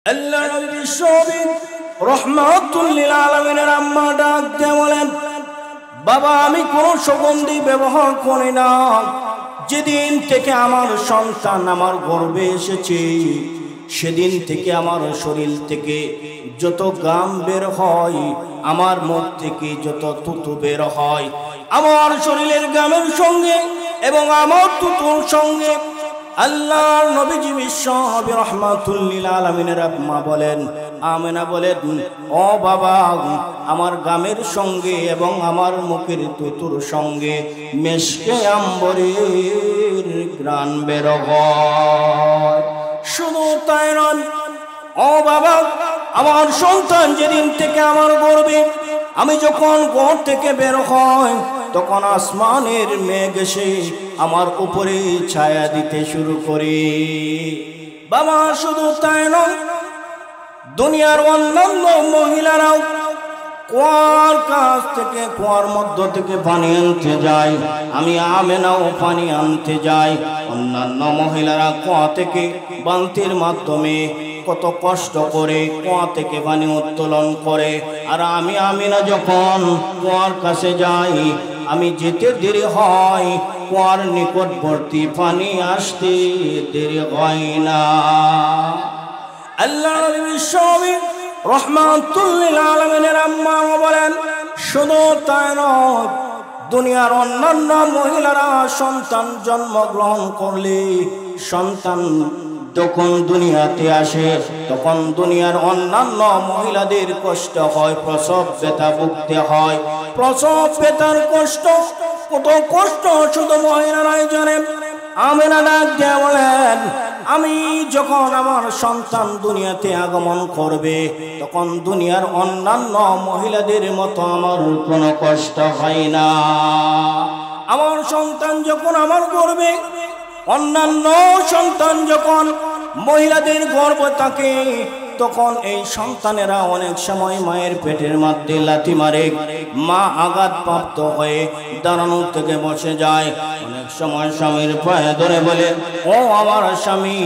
আল্লাহ নবী বিশ্বনবী রাহমাতুল লিল আলামিনের আম্মা ডাক দিয়ে বলেন, বাবা আমি কোনো সুগন্ধি ব্যবহার করি না। যেদিন থেকে আমার সন্তান আমার গর্ভে এসেছে সেদিন থেকে আমার শরীর থেকে যত গাম বের হয়, আমার মুখ থেকে যত থুতু বের হয়, আমার শরীরের গামের সঙ্গে এবং আমার থুতুর সঙ্গে আল্লাহর নবীজি বিশ্বনবী রাহমাতুল লিল আলামিনের আম্মা বলেন, আমেনা বলেন, ও বাবা আমার গামের সঙ্গে এবং আমার মুখের থুতুর সঙ্গে মেশকে আম্বরের ঘ্রাণ বের হয়। শুধু তাই নয়, ও বাবা আমার সন্তান যেদিন থেকে আমার গর্ভে আমি যখন ঘর থেকে বের হয় তখন আসমানের মেঘ এসে আমার উপরে ছায়া দিতে শুরু করে। বাবা শুধু তাই নয়, দুনিয়ার অন্যান্য মহিলারাও কুয়ার কাছ থেকে কুয়ার মধ্য থেকে পানি আনতে যায়, আমি আমেনাও পানি আনতে যাই। অন্যান্য মহিলারা কুয়া থেকে বালতির মাধ্যমে কত কষ্ট করে কুয়া থেকে পানি উত্তোলন করে, আর আমি আমিনা যখন কুয়ার কাছে যাই আমি যেতে দেরি হয়, কুয়ার নিকটবর্তী পানি আসতে দেরি হয় না। আল্লাহ নবী বিশ্বনবী রাহমাতুল লিল আলামিনের আম্মা বলেন, শুধু তাই নয়, দুনিয়ার অন্যান্য মহিলারা সন্তান জন্মগ্রহণ করলে সন্তান যখন দুনিয়াতে আসে তখন দুনিয়ার অন্যান্য মহিলাদের কষ্ট হয়, প্রসব ব্যথা ভুগতে হয়। প্রসব ব্যথার কষ্ট, কত কষ্ট শুধু মহিলারাই জানেন। আমেনা ডাক দিয়ে বলেন, আমি যখন আমার সন্তান দুনিয়াতে আগমন করবে তখন দুনিয়ার অন্যান্য মহিলাদের মতো আমার কোনো কষ্ট হয় না। আমার সন্তান যখন আমার গর্ভে, অন্যান্য সন্তান যখন মহিলাদের গর্ভ থাকে তখন এই সন্তানেরা অনেক সময় মায়ের পেটের মধ্যে লাথি মারে, মা আঘাতপ্রাপ্ত হয়ে দাঁড়ানো থেকে বসে যায়। অনেক সময় স্বামীর পায়ে ধরে বলে, ও আমার স্বামী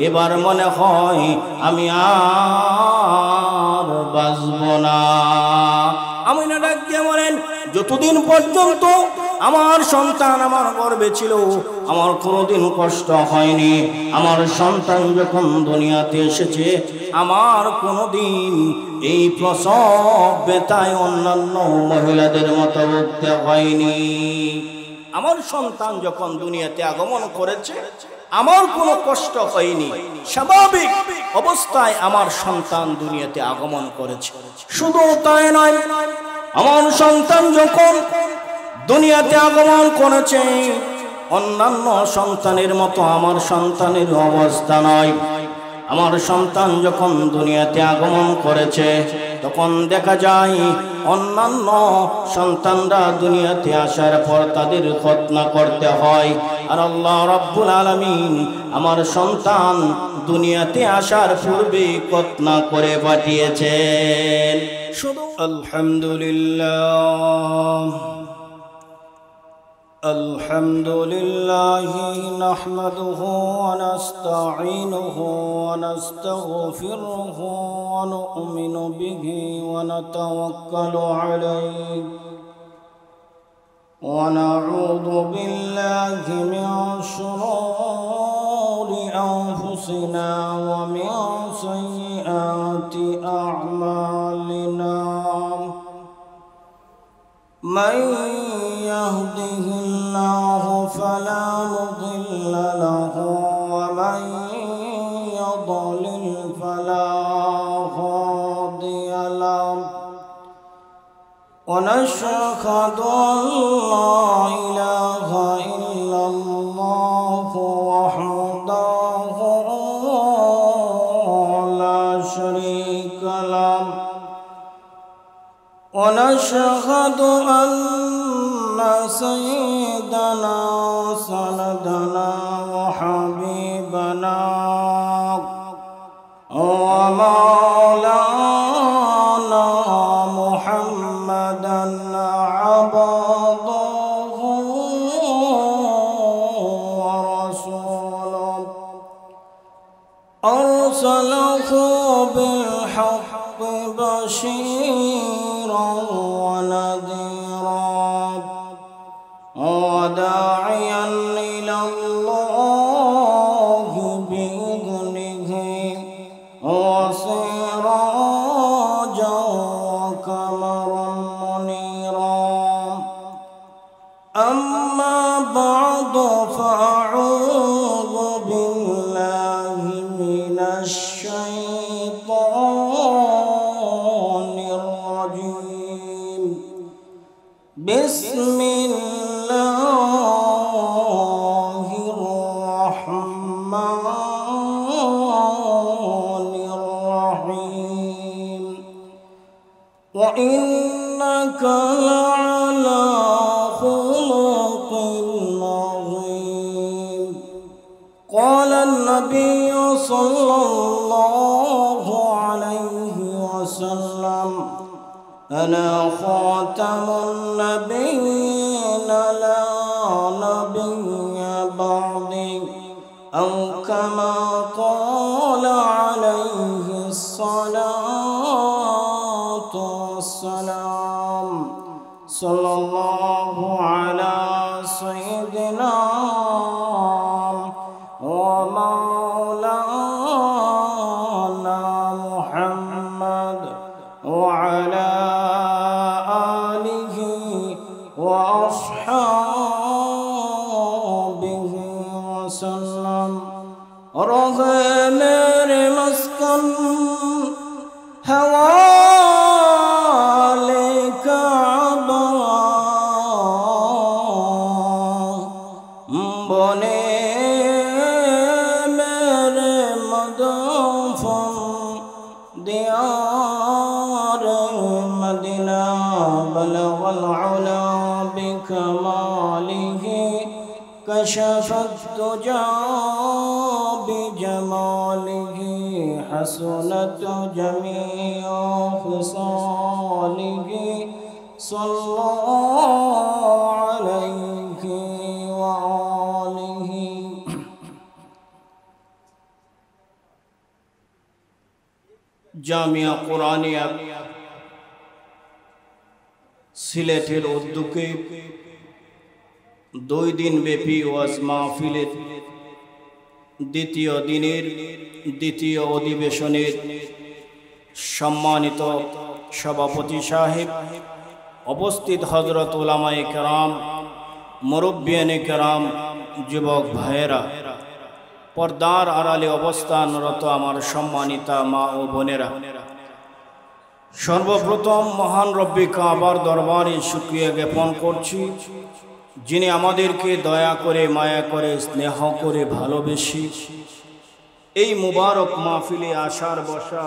এবার মনে হয় আমি আর বাঁচব না। আমি না ডাক দিয়ে বলেন, যতদিন পর্যন্ত আমার সন্তান আমার গর্ভে ছিল আমার কোনোদিন কষ্ট হয়নি। আমার সন্তান যখন দুনিয়াতে এসেছে আমার কোনোদিন এই প্রসব ব্যথায় অন্যান্য মহিলাদের মতো ভুগতে হয়নি। আমার সন্তান যখন দুনিয়াতে আগমন করেছে আমার কোনো কষ্ট হয়নি। স্বাভাবিক অবস্থায় আমার সন্তান দুনিয়াতে আগমন করেছে। শুধু তাই নয়, আমার সন্তান যখন দুনিয়াতে আগমন করেছে অন্যান্য সন্তানের মতো আমার সন্তানের অবস্থা নয়। আমার সন্তান যখন দুনিয়াতে আগমন করেছে তখন দেখা যায় অন্যান্য সন্তানরা দুনিয়াতে আসার পর তাদের খতনা করতে হয়, আর আল্লাহ রাব্বুল আলামিন আমার সন্তান দুনিয়াতে আসার পূর্বে খতনা করে পাঠিয়েছেন। শুধু আলহামদুলিল্লাহ আলহামদুলিল্লাহি নাহমাদুহু ওয়া নাস্তাঈনুহু ওয়া নাস্তাগফিরুহু ওয়া নু'মিনু বিহি ওয়া নাতাওয়াক্কালু আলাইহি ওয়া নাউযু বিল্লাহি মিন শুরুরি আনফুসিনা ওয়া মিন সাইয়্যাতি আ'মালিনা। من يهده الله فلا مضل له ومن يضلل فلا هادي له ونشهد أن لا إله إلا الله وحده لا شريك له ونشهد أن سيدنا سندنا وحبيبنا ومولانا محمدا عبده ورسوله أرسله بالحق بشيرا ونذيرا وداعيا إلى الله بإذنه وسراجا وقمرا منيرا أما بعد فأعوذ بالله من الشيطان الرجيم بسم الله الرحمن الرحيم وإنك لعلى خلق عظيم قال النبي صلى الله عليه وسلم أنا خاتم النبيين لا نبي بعدي أو كما قال عليه الصلاة والسلام صلى الله على سيدنا ومولانا محمد وعلى آله وأصحابه وسلم رغى मेरे مسكن हवाले काबा बने मेरे मदफन दियार मदीना बलगल उला बिकमालिह कशफत तुजा बिजमालिह हसनत जमीअ खिसालिह सल्लल्लाहु अलैहि वआलिहि। জামিয়া কুরআনিয়া সিলেটের উদ্যোগে 2 দিন ব্যাপী ওয়াজ মাহফিলের দ্বিতীয় দিনের দ্বিতীয় অধিবেশনের সম্মানিত সভাপতি সাহেব, উপস্থিত হযরত উলামায়ে কেরাম, মুরব্বিয়ানে কেরাম, যুবক ভাইয়েরা, পর্দার আড়ালে অবস্থানরত আমার সম্মানিতা মা ও বোনেরা, সর্বপ্রথম মহান রব্বে কাবার দরবারে শুকরিয়া জ্ঞাপন করছি, যিনি আমাদেরকে দয়া করে, মায়া করে, স্নেহ করে, ভালোবেসে এই মুবারক মাহফিলে আসার বসা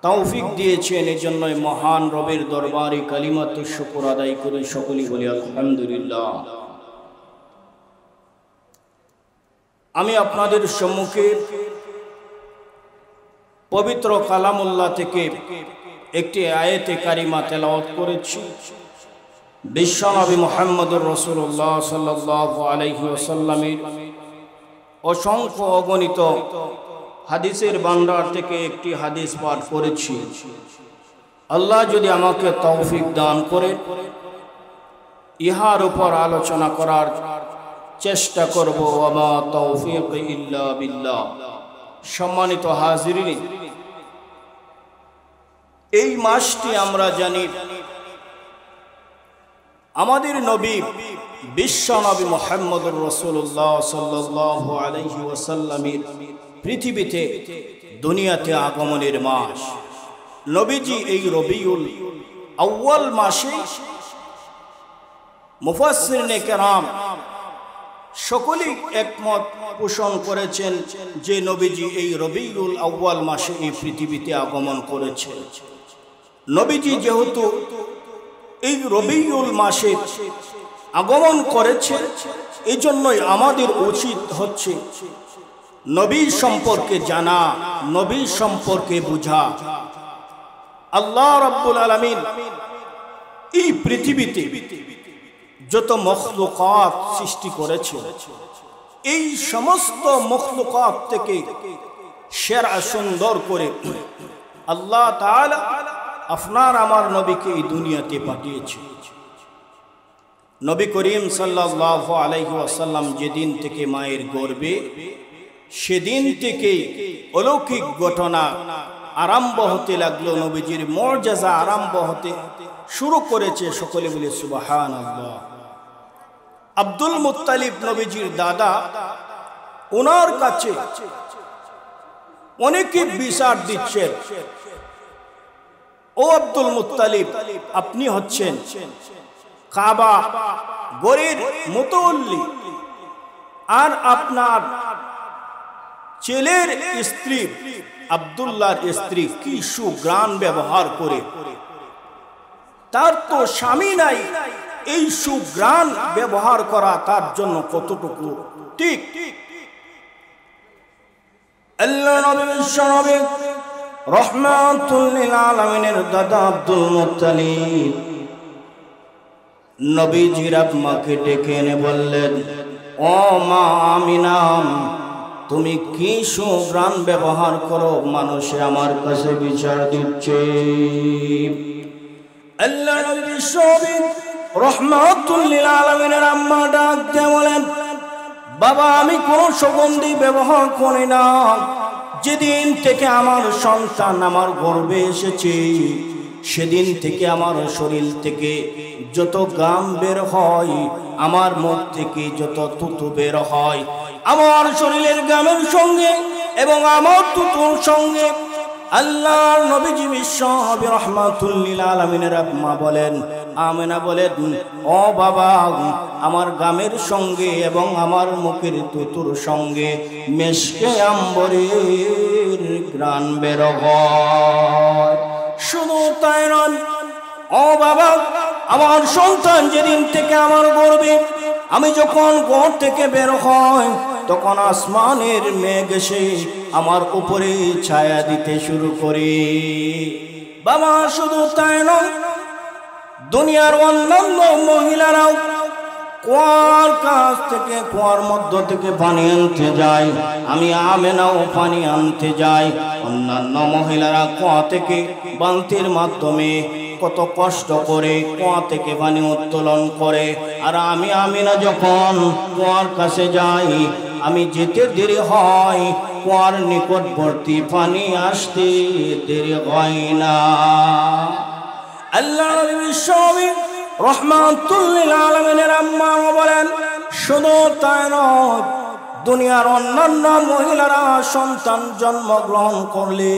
তৌফিক দিয়েছেন। এজন্য মহান রবের দরবারে কালিমাতুশ শুকর আদায় করে সকলেই বলি আলহামদুলিল্লাহ। আমি আপনাদের সম্মুখে পবিত্র কালামুল্লাহ থেকে একটি আয়াতে কারিমা তেলাওয়াত করেছি। বিশ্বনবী মুহাম্মদুর রাসূলুল্লাহ সাল্লাল্লাহু আলাইহি ওয়াসাল্লামের অসংখ্য অগণিত হাদিসের ভান্ডার থেকে একটি হাদিস পাঠ করেছি। আল্লাহ যদি আমাকে তৌফিক দান করে ইহার উপর আলোচনা করার চেষ্টা করব। ওয়া তৌফিক ইল্লা বিল্লাহ। সম্মানিত হাজিরিন, এই মাসটি আমরা জানি আমাদের নবী বিশ্ব নবী মুহাম্মদুর রাসূলুল্লাহ সাল্লাল্লাহু আলাইহি ওয়াসাল্লামের পৃথিবীতে দুনিয়াতে আগমনের মাস। নবীজি এই রবিউল আউয়াল মাসে মুফাসসিরিনে কেরাম সকলেই একমত পোষণ করেছেন যে নবীজি এই রবিউল আউয়াল মাসে এই পৃথিবীতে আগমন করেছেন। নবীজি যেহেতু এই রবিউল মাসে আগমন করেছেন, এই জন্যই আমাদের উচিত হচ্ছে নবী সম্পর্কে জানা, নবী সম্পর্কে বুঝা। আল্লাহ রাব্বুল আলামিন এই পৃথিবীতে যত মখলুকাত সৃষ্টি করেছে, এই সমস্ত মখলুকাত থেকে সেরা সুন্দর করে আল্লাহ তাআলা আপনার আমার নবীকে এই দুনিয়াতে পাঠিয়েছে। নবী করিম সাল্লাল্লাহু আলাইহি ওয়াসাল্লাম যেদিন থেকে মায়ের গর্ভে, সেদিন থেকে অলৌকিক ঘটনা আরম্ভ হতে লাগলো, নবীজির মুআজিজা আরম্ভ হতে শুরু করেছে। সকলে বলে সুবহানাল্লাহ। আব্দুল মুত্তালিব নবীজির দাদা, ওনার কাছে অনেকে বিচার দিচ্ছেন, ও আব্দুল মুত্তালিব, আপনি হচ্ছেন কাবা গড়ের মুতাওয়াল্লি, আর আপনার ছেলের স্ত্রী আব্দুল্লাহর স্ত্রী কি সুঘ্রাণ ব্যবহার করে, তার তো স্বামী নাই, এই সুঘ্রাণ ব্যবহার করা তার জন্য কতটুকু ঠিক? আল্লাহ নবী বিশ্বনবী রাহমাতুল লিল আলামিনের দাদা আব্দুল মুত্তালিব নবীজির আম্মাকে ডেকে এনে বললেন, ও মা আমিনা, তুমি কি সুঘ্রাণ ব্যবহার করো, মানুষে আমার কাছে বিচার দিচ্ছে। আল্লাহ নবী বিশ্বনবী রাহমাতুল লিল আলামিনের আম্মা ডাক দিয়ে বলেন, বাবা, আমি কোন সুগন্ধি ব্যবহার করি না। যেদিন থেকে আমার সন্তান আমার গর্ভে এসেছে, সেদিন থেকে আমার শরীর থেকে যত গাম বের হয়, আমার মুখ থেকে যত থুতু বের হয়, আমার শরীরের গামের সঙ্গে এবং আমার থুতুর সঙ্গে আল্লাহর নবীজি বিশ্বনবী রাহমাতুল লিল আলামিনের আম্মা বলেন, আমিনা বলেন, ও বাবা, আমার গামের সঙ্গে এবং আমার মুখের থুতুর সঙ্গে মেশকে আম্বরের ঘ্রাণ বের হয়। শুধু তাই নয়, ও বাবা, আমার সন্তান যেদিন থেকে আমার গর্ভে, আমি যখন ঘর থেকে বের হই, তখন আসমানের মেঘ এসে আমার উপরে ছায়া দিতে শুরু করে। বাবা, শুধু তাই নয়, দুনিয়ার অন্যান্য মহিলারাও কুয়ার কাছ থেকে, কুয়ার মধ্য থেকে পানি আনতে যায়, আমি আমেনাও পানি আনতে যাই। অন্যান্য মহিলারা কুয়া থেকে বালতির মাধ্যমে কত কষ্ট করে কুয়া থেকে পানি উত্তোলন করে, আর আমি আমিনা যখন কুয়ার কাছে যাই, আমি যেতে দেরি হয়, কুয়ার নিকটবর্তী পানি আসতে দেরি হয় না। আল্লাহ বিশ্বনবী রাহমাতুল লিল আলামিনের আম্মা বলেন, শুধু তাই নয়, দুনিয়ার অন্যান্য মহিলারা সন্তান জন্মগ্রহণ করলে,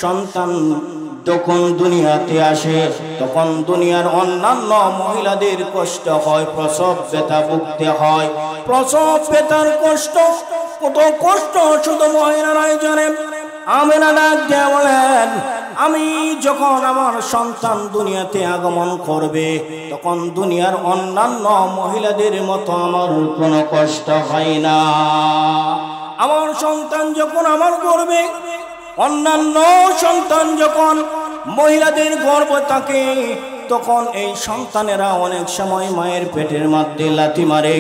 সন্তান যখন দুনিয়াতে আসে, তখন দুনিয়ার অন্যান্য মহিলাদের কষ্ট হয়, প্রসব ব্যথা ভুগতে হয়। প্রসব ব্যথার কষ্ট, কত কষ্ট শুধু মহিলারাই জানেন। আমিনা ডাক দিয়ে বলেন, আমি যখন আমার সন্তান দুনিয়াতে আগমন করবে, তখন দুনিয়ার অন্যান্য মহিলাদের মতো আমার কোনো কষ্ট হয় না। আমার সন্তান যখন আমার গর্ভে, অন্যান্য সন্তান যখন মহিলাদের গর্ভ থাকে, তখন এই সন্তানেরা অনেক সময় মায়ের পেটের মধ্যে লাথি মারে,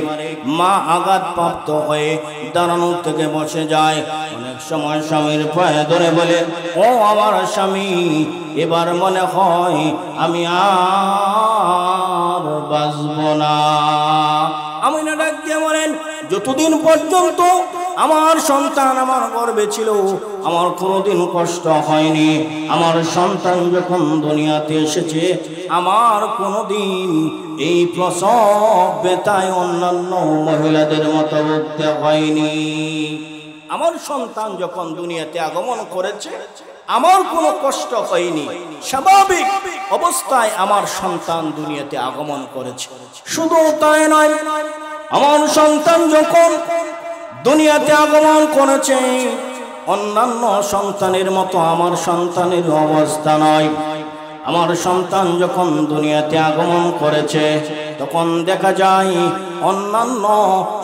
মা আঘাতপ্রাপ্ত হয়ে দাঁড়ানো থেকে বসে যায়। অনেক সময় স্বামীর পায়ে ধরে বলে, ও আমার স্বামী, এবার মনে হয় আমি আর বাঁচব না। আমি না ডাক দিয়ে বলেন, যতদিন পর্যন্ত আমার সন্তান আমার গর্ভে ছিল, আমার কোনোদিন কষ্ট হয়নি। আমার সন্তান যখন দুনিয়াতে এসেছে, আমার কোনোদিন এই প্রসব ব্যথায় অন্যান্য মহিলাদের মতো ভুগতে হয়নি। আমার সন্তান যখন দুনিয়াতে আগমন করেছে, আমার কোনো কষ্ট হয়নি। স্বাভাবিক অবস্থায় আমার সন্তান দুনিয়াতে আগমন করেছে। শুধু তাই নয়, আমার সন্তান যখন দুনিয়াতে আগমন করেছে, অন্যান্য সন্তানের মতো আমার সন্তানের অবস্থা নয়। আমার সন্তান যখন দুনিয়াতে আগমন করেছে, তখন দেখা যায় অন্যান্য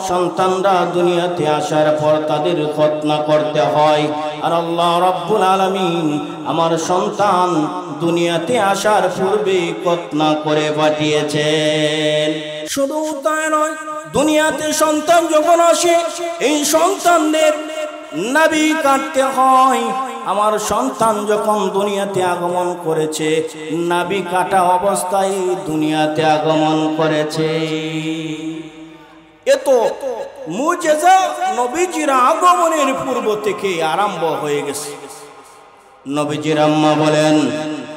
সন্তানরা দুনিয়াতে আসার পর তাদের খতনা করতে হয়, আর আল্লাহ রাব্বুল আলামিন আমার সন্তান দুনিয়াতে আসার পূর্বে খতনা করে পাঠিয়েছেন। শুধু তাই নয়, দুনিয়াতে সন্তান যখন আসে, এই সন্তানদের নাভি কাটতে হয়। আমার সন্তান যখন দুনিয়াতে আগমন করেছে, নাভি কাটা অবস্থায় দুনিয়াতে আগমন করেছে। এত মুজিজা নবীজির আগমনের পূর্ব থেকে আরম্ভ হয়ে গেছে। নবীজির আম্মা বলেন,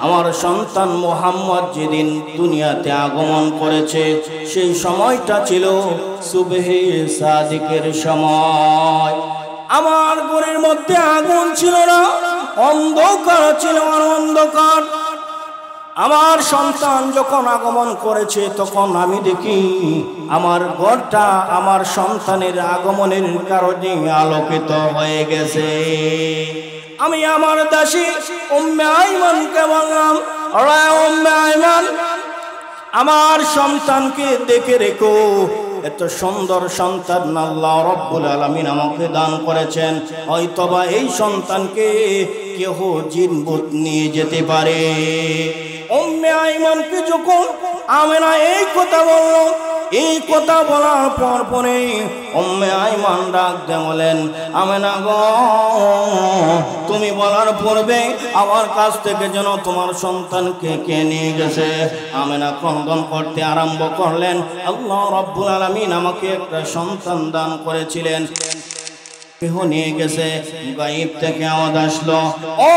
আমার সন্তান মুহাম্মদ যেদিন দুনিয়াতে আগমন করেছে সেই সময়টা ছিল সুবহে সাদিকের সময়। আমার ঘরের মধ্যে আগুন ছিল না, অন্ধকার ছিল, আর অন্ধকার। আমার সন্তান যখন আগমন করেছে তখন আমি দেখি আমার ঘরটা আমার সন্তানের আগমনের কারণে আলোকিত হয়ে গেছে। আমি আমার দাসী উম্মে আইমানকে বললাম, ওরে উম্মে আইমান, আমার সন্তানকে দেখে রেখো। এত সুন্দর সন্তান আল্লাহ রাব্বুল আলামিন আমাকে দান করেছেন, হয়তোবা এই সন্তানকে কেহ জিনভূত নিয়ে যেতে পারে। উম্মে আইমানকে যখন আমেনা এই কথা বলল, এই কথা বলার পর পরে উম্মে আইমান ডাক দিয়ে বলেন, আমেনা গো, তুমি বলার পূর্বে আমার কাছ থেকে যেন তোমার সন্তানকে কে নিয়ে গেছে। আমেনা ক্রন্দন করতে আরম্ভ করলেন, আল্লাহ রাব্বুল আলামিন আমাকে একটা সন্তান দান করেছিলেন, কেহ নিয়ে গেছে। গায়েব থেকে আওয়াজ আসলো, ও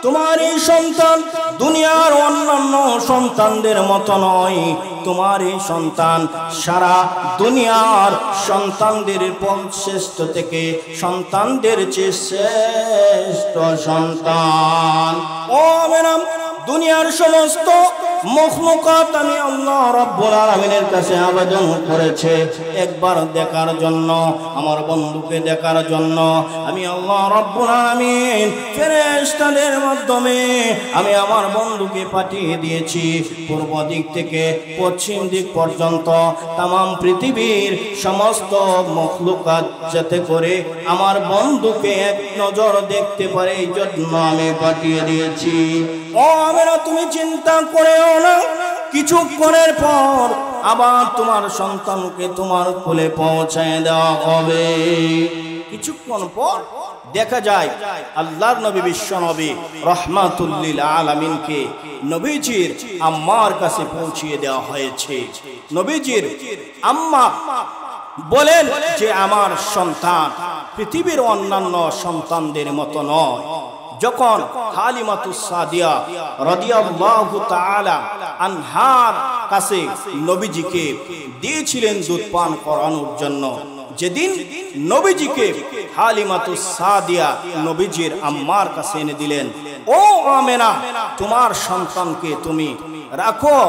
তোমার এই সন্তান দুনিয়ার অন্যান্য সন্তানদের মতো নয়। তোমার এই সন্তান সারা দুনিয়ার সন্তানদের শ্রেষ্ঠ থেকে সন্তানদের চেয়ে শ্রেষ্ঠ সন্তান। ও মেরাম, দুনিয়ার সমস্ত মখলুকাত আমি আল্লাহ রাব্বুল আলামিনের কাছে আবেদন করেছে একবার দেখার জন্য, আমার বন্ধুকে দেখার জন্য। আমি আল্লাহ রাব্বুল আলামিন ফেরেশতাদের মাধ্যমে আমি আমার বন্ধুকে পাঠিয়ে দিয়েছি পূর্ব দিক থেকে পশ্চিম দিক পর্যন্ত তাম পৃথিবীর সমস্ত মখলুকাত যাতে করে আমার বন্ধুকে এক নজর দেখতে পারে, এই জন্য আমি পাঠিয়ে দিয়েছি। ও আমেনা, তুমি চিন্তা করেও না, কিছুক্ষণের পর আবার তোমার সন্তানকে তোমার কোলে পৌঁছায় দেওয়া হবে। কিছুক্ষণ পর দেখা যায় আল্লাহর নবী বিশ্ব নবী রাহমাতুল লিল আলামিনকে নবীজির আম্মার কাছে পৌঁছিয়ে দেওয়া হয়েছে। নবীজির আম্মা বলেন যে আমার সন্তান পৃথিবীর অন্যান্য সন্তানদের মতো নয়। যখন হালিমাতুস সাদিয়া রাদিয়াল্লাহু তাআলা আনহার কাছে নবীজিকে দিয়েছিলেন দুধ পান করানোর জন্য, যেদিন নবীজিকে হালিমাতুস সাদিয়া নবীজির আম্মার কাছে এনে দিলেন, ও আমেনা, তোমার সন্তানকে তুমি রাখো।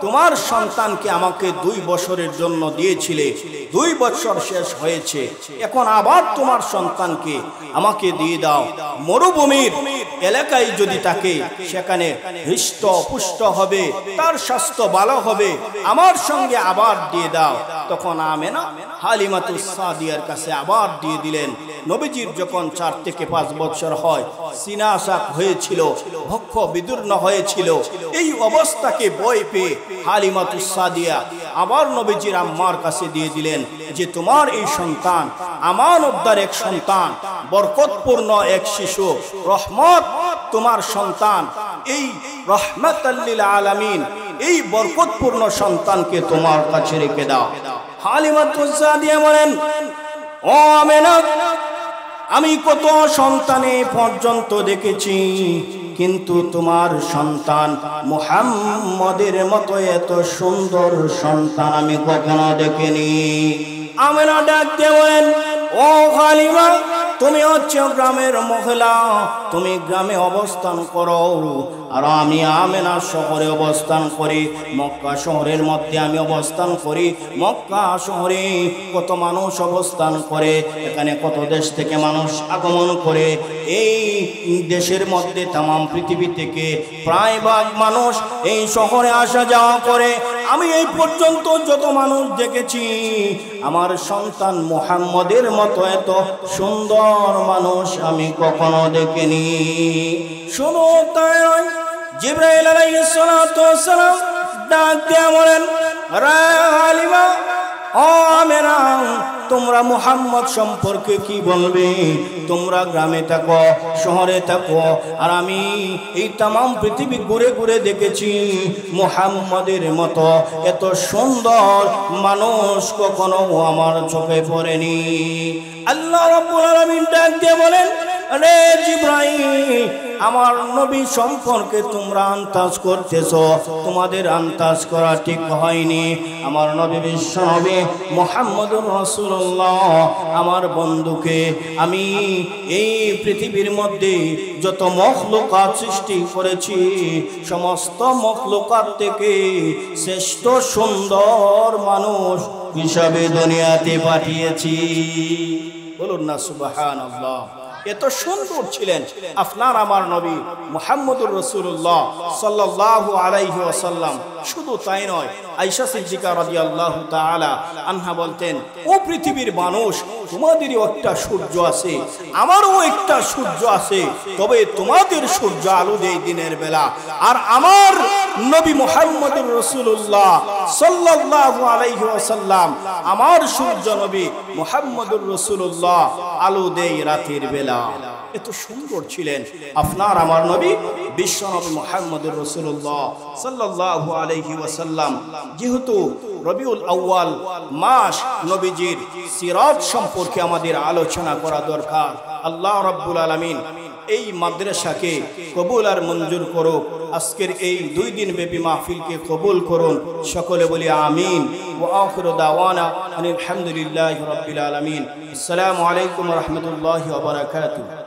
তোমার সন্তানকে আমাকে 2 বছরের জন্য দিয়েছিলে, 2 বছর শেষ হয়েছে, এখন আবার তোমার সন্তানকে আমাকে দিয়ে দাও। মরুভূমির এলাকায় যদি থাকে সেখানে হৃষ্ট পুষ্ট হবে, তার স্বাস্থ্য ভালো হবে, আমার সঙ্গে আবার দিয়ে দাও। তখন আমেনা হালিমাতুস সাদিয়ার কাছে আবার দিয়ে দিলেন। নবীজির যখন 4 থেকে 5 বছর হয়, সিনাসাক হয়েছিল, ভক্ষ বিদীর্ণ হয়েছিল, এই অবস্থাকে ভয় পেয়ে হালিমাতুস সাদিয়া আবার নবীজির আম্মার কাছে দিয়ে দিলেন যে তোমার এই সন্তান আমানতদার এক সন্তান, বরকতপূর্ণ এক শিশু, রহমত তোমার সন্তান, এই রাহমাতাল লিল আলামিন, এই বরকতপূর্ণ সন্তানকে তোমার কাছে রেখে দাও। হালিমাতুস সাদিয়া বলেন, ও আমেনা, আমি কত সন্তানে পর্যন্ত দেখেছি, কিন্তু তোমার সন্তান মুহাম্মদের মতো এত সুন্দর সন্তান আমি কখনো দেখিনি। আমেনা ডাক দিয়ে বলেন, ও হালিমা, তুমি হচ্ছে গ্রামের মহিলা, তুমি গ্রামে অবস্থান করো, আর আমি আমেনা শহরে অবস্থান করি, মক্কা শহরের মধ্যে আমি অবস্থান করি। মক্কা শহরে কত মানুষ অবস্থান করে, এখানে কত দেশ থেকে মানুষ আগমন করে। এই দেশের মধ্যে তাম পৃথিবী থেকে প্রায় ভাগ মানুষ এই শহরে আসা যাওয়া করে। আমি এই পর্যন্ত যত মানুষ দেখেছি, আমার সন্তান মুহাম্মদের মতো এত সুন্দর মানুষ আমি কখনো দেখিনি। শুনো, তাই নয়, জিবরাইল আলাইহিস সালাতু ওয়াস সালাম ডাক দিয়ে বলেন, রে হালিমা, ও ও আমেনা, তোমরা মুহাম্মদ সম্পর্কে কি বলবে? তোমরা গ্রামে থাকো, শহরে থাকো, আর আমি এই তামাম পৃথিবী ঘুরে ঘুরে দেখেছি মুহাম্মদের মতো এত সুন্দর মানুষ কখনো আমার চোখে পড়েনি। আল্লাহ রাব্বুল আলামিন ডাক দিয়ে বলেন, আরে জিবরাইল, আমার নবী সম্পর্কে তোমরা আন্দাজ করতেছো, তোমাদের আন্দাজ করা ঠিক হয়নি। আমার নবী বিশ্ব নবী মুহাম্মদুর রাসূলুল্লাহ, আমার বন্ধুকে আমি এই পৃথিবীর মধ্যে যত মখলুকাত সৃষ্টি করেছি সমস্ত মখলুকাত থেকে শ্রেষ্ঠ সুন্দর মানুষ হিসাবে দুনিয়াতে পাঠিয়েছি। বলুন না সুবহানাল্লাহ। এত সুন্দর ছিলেন আপনার আমার নবী মুহাম্মদুর রাসূলুল্লাহ সাল্লাল্লাহু আলাইহি ওয়াসাল্লাম। শুধু তাই নয়, আয়েশা সিদ্দিকা রাদিয়াল্লাহু তাআলা আনহা বলতেন, ও পৃথিবীর মানুষ, তোমাদেরও একটা সূর্য আছে, আমারও একটা সূর্য আছে, তবে তোমাদের সূর্য আলো দেয় দিনের বেলা, আর আমার নবী মুহাম্মদুর রাসূলুল্লাহ সাল্লাল্লাহু আলাইহি ওয়াসাল্লাম, আমার সূর্য নবী মুহাম্মদুর রাসূলুল্লাহ আলো দেয় রাতের বেলা। এত সুন্দর ছিলেন আপনার আমার নবী বিশ্ব নবী মুহাম্মদুর রাসূলুল্লাহ সাল্লাল্লাহু আলাইহি ওয়াসাল্লাম। যেহেতু রবিউল আউয়াল মাস, নবীজির সিরাত সম্পর্কে আমাদের আলোচনা করা দরকার। আল্লাহ রাব্বুল আলামিন এই মাদ্রাসাকে কবুল আর মঞ্জুর করুক। আজকের এই 2 দিন ব্যাপী মাহফিলকে কবুল করুন। সকলে বলি আমিন। ওয়া আখিরু দাওয়ানা আলহামদুলিল্লাহি রাব্বিল আলামিন। আসসালামু আলাইকুম ওয়া রাহমাতুল্লাহি ওয়া বারাকাতুহু।